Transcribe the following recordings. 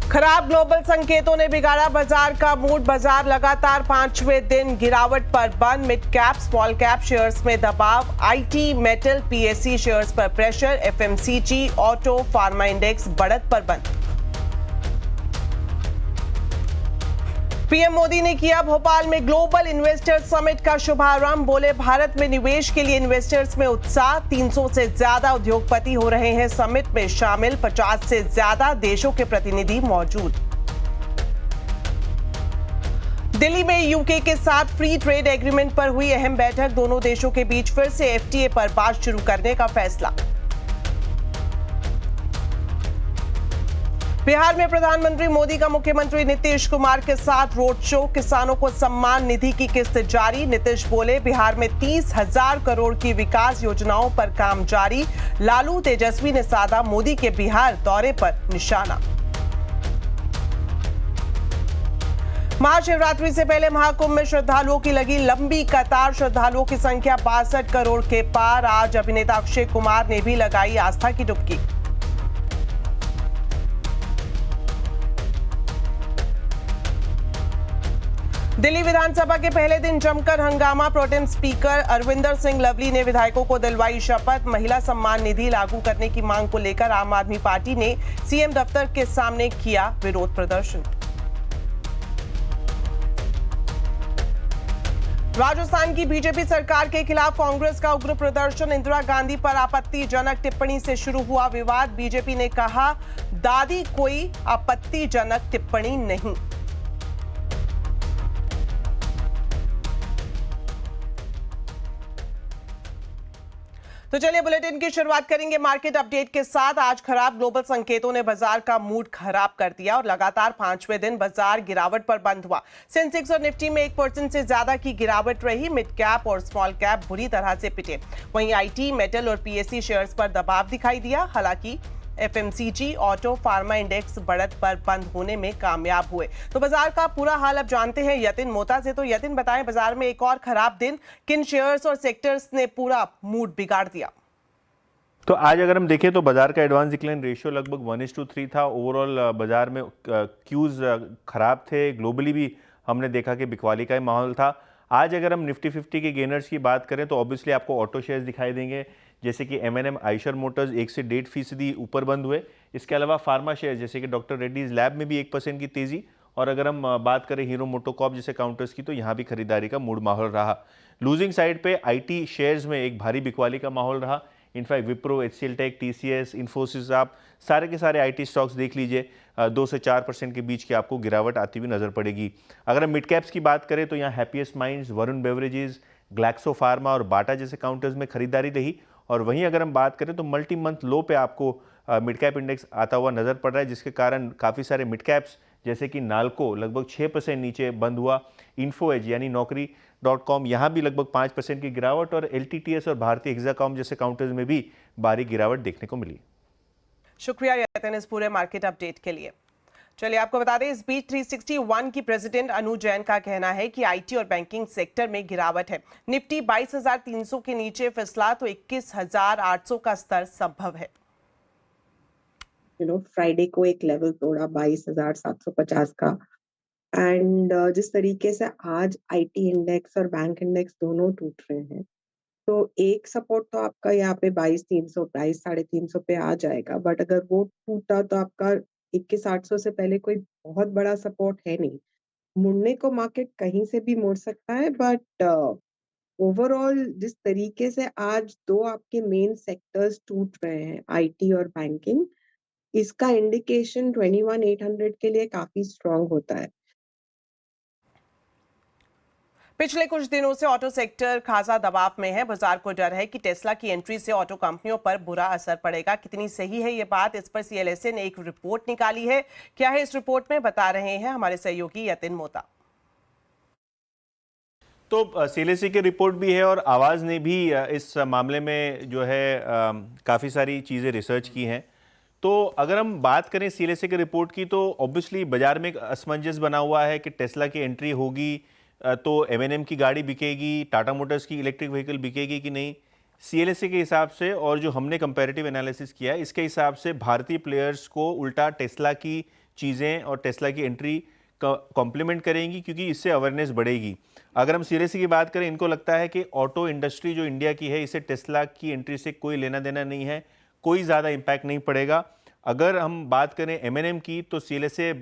खराब ग्लोबल संकेतों ने बिगाड़ा बाजार का मूड। बाजार लगातार पांचवें दिन गिरावट पर बंद। Mid cap small cap shares में दबाव। आईटी, मेटल, पीएससी शेयर्स पर pressure. FMCG, auto, pharma index बढ़त पर बंद। पीएम मोदी ने किया भोपाल में ग्लोबल इन्वेस्टर्स समिट का शुभारंभ। बोले, भारत में निवेश के लिए इन्वेस्टर्स में उत्साह। 300 से ज्यादा उद्योगपति हो रहे हैं समिट में शामिल। 50 से ज्यादा देशों के प्रतिनिधि मौजूद। दिल्ली में यूके के साथ फ्री ट्रेड एग्रीमेंट पर हुई अहम बैठक। दोनों देशों के बीच फिर से एफटीए पर बात शुरू करने का फैसला। बिहार में प्रधानमंत्री मोदी का मुख्यमंत्री नीतीश कुमार के साथ रोड शो। किसानों को सम्मान निधि की किस्त जारी। नीतीश बोले, बिहार में 30,000 करोड़ की विकास योजनाओं पर काम जारी। लालू तेजस्वी ने साधा मोदी के बिहार दौरे पर निशाना। महाशिवरात्रि से पहले महाकुंभ में श्रद्धालुओं की लगी लंबी कतार। श्रद्धालुओं की संख्या 62 करोड़ के पार। आज अभिनेता अक्षय कुमार ने भी लगाई आस्था की डुबकी। दिल्ली विधानसभा के पहले दिन जमकर हंगामा। प्रोटेम स्पीकर अरविंदर सिंह लवली ने विधायकों को दिलवाई शपथ। महिला सम्मान निधि लागू करने की मांग को लेकर आम आदमी पार्टी ने सीएम दफ्तर के सामने किया विरोध प्रदर्शन। राजस्थान की बीजेपी सरकार के खिलाफ कांग्रेस का उग्र प्रदर्शन। इंदिरा गांधी पर आपत्तिजनक टिप्पणी से शुरू हुआ विवाद। बीजेपी ने कहा, दादी कोई आपत्तिजनक टिप्पणी नहीं। तो चलिए बुलेटिन की शुरुआत करेंगे मार्केट अपडेट के साथ। आज खराब ग्लोबल संकेतों ने बाजार का मूड खराब कर दिया और लगातार पांचवें दिन बाजार गिरावट पर बंद हुआ। सेंसेक्स और निफ्टी में 1% से ज्यादा की गिरावट रही। मिड कैप और स्मॉल कैप बुरी तरह से पिटे। वहीं आईटी, मेटल और पीएससी शेयर्स पर दबाव दिखाई दिया। हालांकि एफएमसीजी, ऑटो, फार्मा इंडेक्स बढ़त पर बंद होने में कामयाब हुए। तो बाजार का पूरा हाल अब जानते हैं यतिन मोता से। तो यतिन, बताएं, बाजार में एक और खराब दिन। किन शेयर्स और सेक्टर्स ने पूरा मूड बिगाड़ दिया? तो आज अगर हम देखें तो बाजार का एडवांस डिक्लाइन रेशियो लगभग 1:3 था। ओवरऑल बाजार में क्यूज खराब थे। ग्लोबली भी हमने देखा कि बिकवाली का माहौल था। आज अगर हम निफ्टी 50 के गेनर्स की बात करें तो ऑब्वियसली आपको ऑटो शेयर्स दिखाई देंगे, जैसे कि एमएनएम, आइशर मोटर्स 1 से 1.5% ऊपर बंद हुए। इसके अलावा फार्मा शेयर जैसे कि डॉक्टर रेड्डीज लैब में भी 1% की तेजी। और अगर हम बात करें हीरो मोटोकॉर्प जैसे काउंटर्स की, तो यहाँ भी खरीदारी का मूड माहौल रहा। लूजिंग साइड पे आईटी शेयर्स में एक भारी बिकवाली का माहौल रहा। इनफैक्ट विप्रो, एचसीएल टेक, टीसीएस, इन्फोसिस, आप सारे के सारे आईटी स्टॉक्स देख लीजिए, 2 से 4% के बीच की आपको गिरावट आती हुई नजर पड़ेगी। अगर हम मिड कैप्स की बात करें तो यहाँ happiest minds, Varun beverages, Glaxo pharma और बाटा जैसे काउंटर्स में खरीदारी रही। और वहीं अगर हम बात करें तो मल्टी मंथ लो पे आपको मिड कैप इंडेक्स आता हुआ नजर पड़ रहा है, जिसके कारण काफ़ी सारे मिड कैप्स जैसे कि नाल्को लगभग 6% नीचे बंद हुआ। इन्फो एज यानी नौकरी.com यहाँ भी लगभग 5% की गिरावट। और एलटीटीएस और भारतीय हेक्साकॉम जैसे काउंटर्स में भी भारी गिरावट देखने को मिली। शुक्रिया यतिन इस पूरे मार्केट अपडेट के लिए। चलिए आपको बता दें, इस बीच 361 की प्रेसिडेंट अनु जैन का कहना है कि आईटी और बैंकिंग सेक्टर में गिरावट है। निफ्टी 22,300 के नीचे फिसला तो 21,800 का स्तर संभव है। फ्राइडे को एक लेवल तोड़ा 22,750 का। एंड जिस तरीके से आज आईटी इंडेक्स और बैंक इंडेक्स दोनों टूट रहे हैं, तो एक सपोर्ट तो आपका यहाँ पे 22,300, 22,350 पे आ जाएगा। बट अगर वो टूटा तो आपका 21,800 से पहले कोई बहुत बड़ा सपोर्ट है नहीं। मुड़ने को मार्केट कहीं से भी मुड़ सकता है, बट ओवरऑल जिस तरीके से आज दो आपके मेन सेक्टर्स टूट रहे हैं, आईटी और बैंकिंग, इसका इंडिकेशन 21,800 के लिए काफी स्ट्रांग होता है। पिछले कुछ दिनों से ऑटो सेक्टर खासा दबाव में है। बाजार को डर है कि टेस्ला की एंट्री से ऑटो कंपनियों पर बुरा असर पड़ेगा। कितनी सही है ये बात, इस पर सीएलएसए ने एक रिपोर्ट निकाली है। क्या है इस रिपोर्ट में, बता रहे हैं हमारे सहयोगी यतिन मोता। तो सीएलएसए की रिपोर्ट भी है और आवाज़ ने भी इस मामले में जो है काफ़ी सारी चीज़ें रिसर्च की हैं। तो अगर हम बात करें सीएलएसए की रिपोर्ट की, तो ऑब्वियसली बाजार में एक असमंजस बना हुआ है कि टेस्ला की एंट्री होगी तो एमएनएम की गाड़ी बिकेगी, टाटा मोटर्स की इलेक्ट्रिक व्हीकल बिकेगी कि नहीं। सीएलएसए के हिसाब से और जो हमने कंपैरेटिव एनालिसिस किया है, इसके हिसाब से भारतीय प्लेयर्स को उल्टा टेस्ला की चीज़ें और टेस्ला की एंट्री कॉम्प्लीमेंट करेंगी, क्योंकि इससे अवेयरनेस बढ़ेगी। अगर हम सीरियसली की बात करें, इनको लगता है कि ऑटो इंडस्ट्री जो इंडिया की है, इसे टेस्ला की एंट्री से कोई लेना देना नहीं है, कोई ज़्यादा इम्पैक्ट नहीं पड़ेगा। अगर हम बात करें M&M की, तो CLSA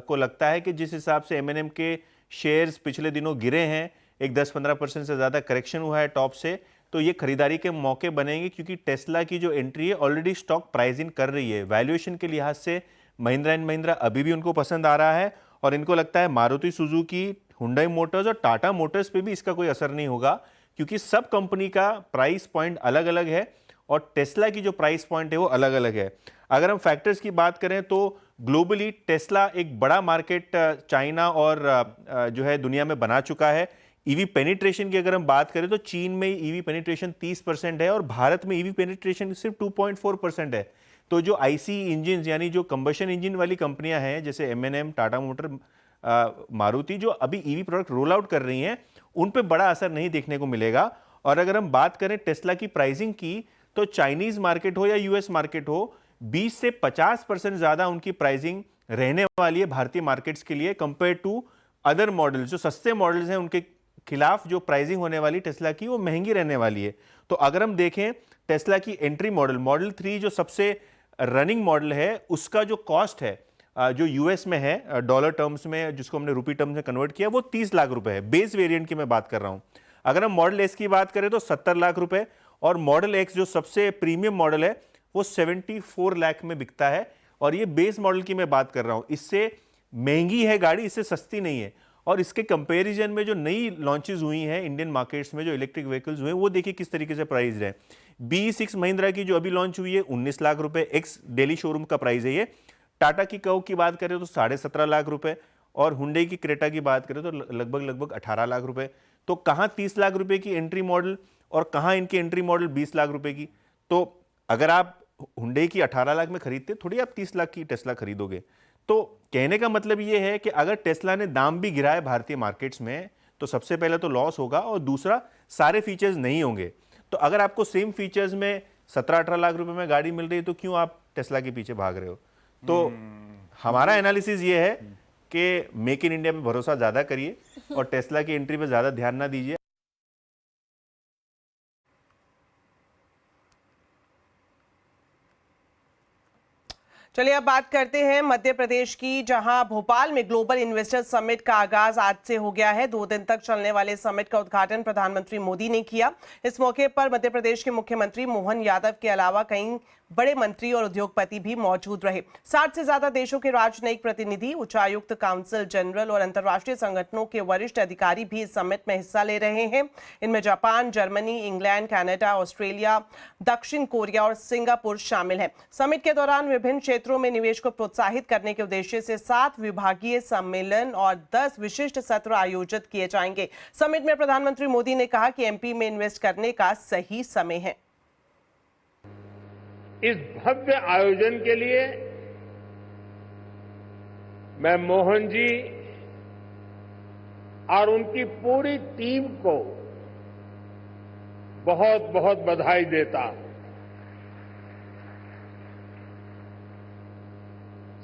को लगता है कि जिस हिसाब से M&M के शेयर्स पिछले दिनों गिरे हैं, एक 10-15% से ज़्यादा करेक्शन हुआ है टॉप से, तो ये खरीदारी के मौके बनेंगे, क्योंकि टेस्ला की जो एंट्री है ऑलरेडी स्टॉक प्राइस इन कर रही है। वैल्यूएशन के लिहाज से महिंद्रा एंड महिंद्रा अभी भी उनको पसंद आ रहा है, और इनको लगता है मारुति सुजुकी, हुंडई मोटर्स और टाटा मोटर्स पे भी इसका कोई असर नहीं होगा, क्योंकि सब कंपनी का प्राइस पॉइंट अलग अलग है और टेस्ला की जो प्राइस पॉइंट है वो अलग अलग है। अगर हम फैक्टर्स की बात करें तो ग्लोबली टेस्ला एक बड़ा मार्केट चाइना और जो है दुनिया में बना चुका है। ईवी पेनिट्रेशन की अगर हम बात करें तो चीन में ईवी पेनिट्रेशन 30% है और भारत में ईवी पेनिट्रेशन सिर्फ 2.4% है। तो जो आईसी इंजन यानी जो कंबशन इंजन वाली कंपनियां हैं, जैसे M&M, टाटा मोटर, मारुति, जो अभी ईवी प्रोडक्ट रोल आउट कर रही हैं, उन पे बड़ा असर नहीं देखने को मिलेगा। और अगर हम बात करें टेस्ला की प्राइसिंग की, तो चाइनीज मार्केट हो या यूएस मार्केट हो, 20 से 50% ज्यादा उनकी प्राइसिंग रहने वाली है भारतीय मार्केट्स के लिए, कंपेयर टू अदर मॉडल्स। जो सस्ते मॉडल्स हैं उनके खिलाफ जो प्राइसिंग होने वाली टेस्ला की, वो महंगी रहने वाली है। तो अगर हम देखें टेस्ला की एंट्री मॉडल 3 जो सबसे रनिंग मॉडल है, उसका जो कॉस्ट है जो यूएस में है डॉलर टर्म्स में, जिसको हमने रुपी टर्म्स में कन्वर्ट किया, वो 30 लाख रुपए है। बेस वेरिएंट की मैं बात कर रहा हूं। अगर हम मॉडल एस की बात करें तो 70 लाख रुपए, और मॉडल एक्स जो सबसे प्रीमियम मॉडल है वो 74 लाख में बिकता है। और ये बेस मॉडल की मैं बात कर रहा हूं, इससे महंगी है गाड़ी, इससे सस्ती नहीं है। और इसके कंपैरिजन में जो नई लॉन्चेस हुई हैं इंडियन मार्केट्स में, जो इलेक्ट्रिक व्हीकल्स हुए, वो देखिए किस तरीके से प्राइस है। BE6 महिंद्रा की जो अभी लॉन्च हुई है 19 लाख रुपए, एक्स डेली शोरूम का प्राइस है ये। टाटा की कर्व की बात करें तो 17.5 लाख रुपए, और हुंडई की क्रेटा की बात करें तो लगभग 18 लाख रुपए। तो कहां 30 लाख रुपए की एंट्री मॉडल और कहां इनकी एंट्री मॉडल 20 लाख रुपए की। तो अगर आप हुंडई की 18 लाख में खरीदते, थोड़ी आप 30 लाख की टेस्ला खरीदोगे। तो कहने का मतलब यह है कि अगर टेस्ला ने दाम भी गिराए भारतीय मार्केट्स में, तो सबसे पहले तो लॉस होगा, और दूसरा सारे फीचर्स नहीं होंगे। तो अगर आपको सेम फीचर्स में 17-18 लाख रुपए में गाड़ी मिल रही है, तो क्यों आप टेस्ला के पीछे भाग रहे हो। तो हमारा एनालिसिस ये है कि मेक इन इंडिया में भरोसा ज्यादा करिए और टेस्ला की एंट्री पे ज्यादा ध्यान ना दीजिए। चलिए अब बात करते हैं मध्य प्रदेश की, जहां भोपाल में ग्लोबल इन्वेस्टर समिट का आगाज आज से हो गया है। 2 दिन तक चलने वाले समिट का उद्घाटन प्रधानमंत्री मोदी ने किया। इस मौके पर मध्य प्रदेश के मुख्यमंत्री मोहन यादव के अलावा कई बड़े मंत्री और उद्योगपति भी मौजूद रहे। 60 से ज्यादा देशों के राजनयिक प्रतिनिधि, उच्चायुक्त, काउंसिल जनरल और अंतर्राष्ट्रीय संगठनों के वरिष्ठ अधिकारी भी इस समिट में हिस्सा ले रहे हैं। इनमें Japan, Germany, England, Canada, Australia, दक्षिण कोरिया और सिंगापुर शामिल हैं। समिट के दौरान विभिन्न क्षेत्रों में निवेश को प्रोत्साहित करने के उद्देश्य से 7 विभागीय सम्मेलन और 10 विशिष्ट सत्र आयोजित किए जाएंगे। समिट में प्रधानमंत्री मोदी ने कहा कि MP में इन्वेस्ट करने का सही समय है। इस भव्य आयोजन के लिए मैं मोहन जी और उनकी पूरी टीम को बहुत बहुत बधाई देता हूं।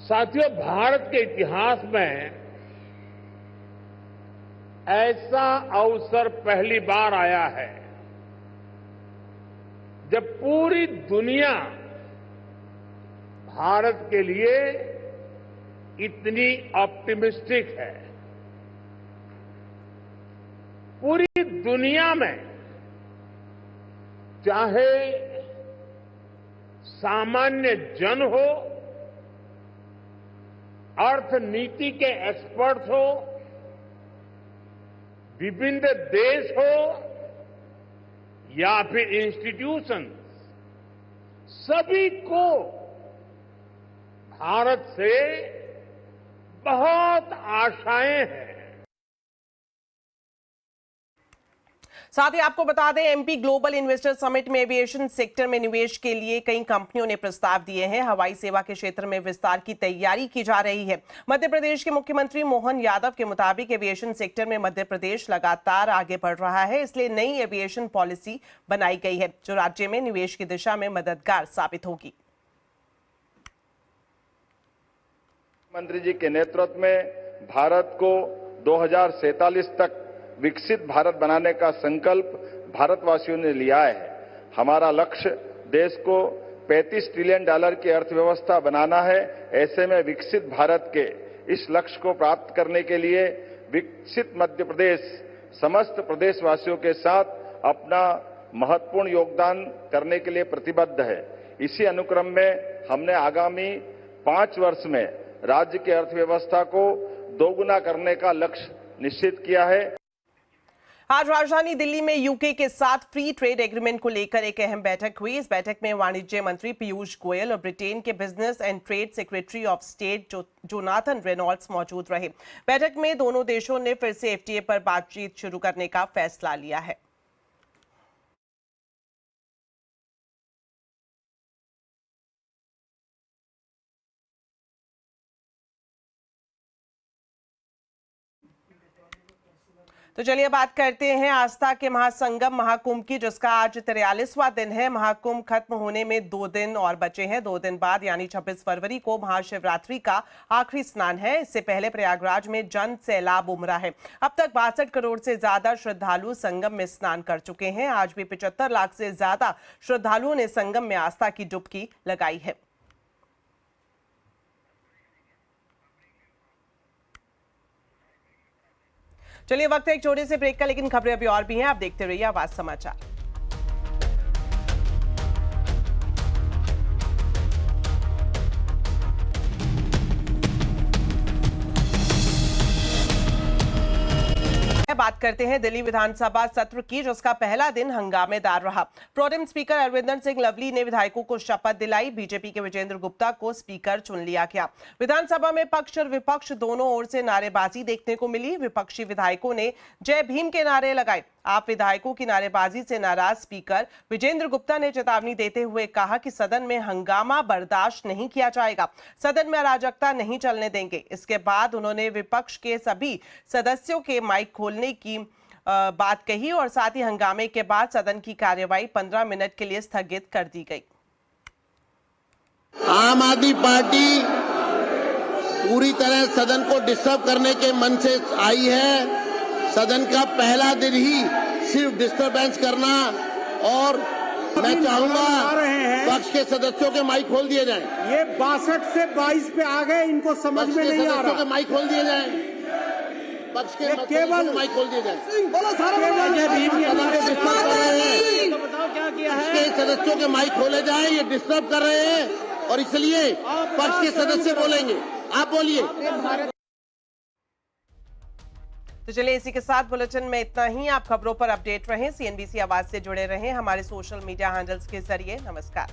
साथियों, भारत के इतिहास में ऐसा अवसर पहली बार आया है जब पूरी दुनिया भारत के लिए इतनी ऑप्टिमिस्टिक है। पूरी दुनिया में चाहे सामान्य जन हो, अर्थनीति के एक्सपर्ट्स हो, विभिन्न देश हो या फिर इंस्टीट्यूशन, सभी को भारत से बहुत आशाएं हैं। साथ ही आपको बता दें, MP ग्लोबल इन्वेस्टर समिट में एविएशन सेक्टर में निवेश के लिए कई कंपनियों ने प्रस्ताव दिए हैं। हवाई सेवा के क्षेत्र में विस्तार की तैयारी की जा रही है। मध्य प्रदेश के मुख्यमंत्री मोहन यादव के मुताबिक एविएशन सेक्टर में मध्य प्रदेश लगातार आगे बढ़ रहा है, इसलिए नई एविएशन पॉलिसी बनाई गई है जो राज्य में निवेश की दिशा में मददगार साबित होगी। मंत्री जी के नेतृत्व में भारत को 2047 तक विकसित भारत बनाने का संकल्प भारतवासियों ने लिया है। हमारा लक्ष्य देश को $35 ट्रिलियन की अर्थव्यवस्था बनाना है। ऐसे में विकसित भारत के इस लक्ष्य को प्राप्त करने के लिए विकसित मध्य प्रदेश समस्त प्रदेशवासियों के साथ अपना महत्वपूर्ण योगदान करने के लिए प्रतिबद्ध है। इसी अनुक्रम में हमने आगामी 5 वर्ष में राज्य की अर्थव्यवस्था को दोगुना करने का लक्ष्य निश्चित किया है। आज राजधानी दिल्ली में यूके के साथ फ्री ट्रेड एग्रीमेंट को लेकर एक अहम बैठक हुई। इस बैठक में वाणिज्य मंत्री पीयूष गोयल और ब्रिटेन के business and trade secretary of state Jonathan Reynolds मौजूद रहे। बैठक में दोनों देशों ने फिर से एफटीए पर बातचीत शुरू करने का फैसला लिया है। तो चलिए बात करते हैं आस्था के महासंगम महाकुंभ की, जिसका आज 43वां दिन है। महाकुंभ खत्म होने में 2 दिन और बचे हैं। 2 दिन बाद यानी 26 फरवरी को महाशिवरात्रि का आखिरी स्नान है। इससे पहले प्रयागराज में जन सैलाब उमड़ा है। अब तक 62 करोड़ से ज्यादा श्रद्धालु संगम में स्नान कर चुके हैं। आज भी 75 लाख से ज्यादा श्रद्धालुओं ने संगम में आस्था की डुबकी लगाई है। चलिए वक्त है एक छोटे से ब्रेक का, लेकिन खबरें अभी और भी हैं। आप देखते रहिए आवाज समाचार। बात करते हैं दिल्ली विधानसभा सत्र की, जिसका पहला दिन हंगामेदार रहा। प्रोटेम स्पीकर अरविंदर सिंह लवली ने विधायकों को शपथ दिलाई। बीजेपी के विजेंद्र गुप्ता को स्पीकर चुन लिया गया। विधानसभा में पक्ष और विपक्ष दोनों ओर से नारेबाजी देखने को मिली। विपक्षी विधायकों ने जय भीम के नारे लगाए। आप विधायकों की नारेबाजी से नाराज स्पीकर विजेंद्र गुप्ता ने चेतावनी देते हुए कहा कि सदन में हंगामा बर्दाश्त नहीं किया जाएगा, सदन में अराजकता नहीं चलने देंगे। इसके बाद उन्होंने विपक्ष के सभी सदस्यों के माइक खोलने की बात कही और साथ ही हंगामे के बाद सदन की कार्यवाही 15 मिनट के लिए स्थगित कर दी गई। आम आदमी पार्टी पूरी तरह सदन को डिस्टर्ब करने के मन से आई है। सदन का पहला दिन ही सिर्फ डिस्टर्बेंस करना, और मैं चाहूंगा पक्ष के सदस्यों के माइक खोल दिए जाएं। ये 62 से 22 पे आ गए, इनको समझ में नहीं आ रहा। के माइक खोल दिए जाएं। पक्ष के केवल माइक खोल दिए जाएं। इसके सदस्यों के माइक खोले जाएं, ये डिस्टर्ब कर रहे हैं और इसलिए पक्ष के सदस्य बोलेंगे। आप बोलिए। तो चलिए इसी के साथ बुलेटिन में इतना ही। आप खबरों पर अपडेट रहें, CNBC आवाज से जुड़े रहें हमारे सोशल मीडिया हैंडल्स के जरिए। नमस्कार।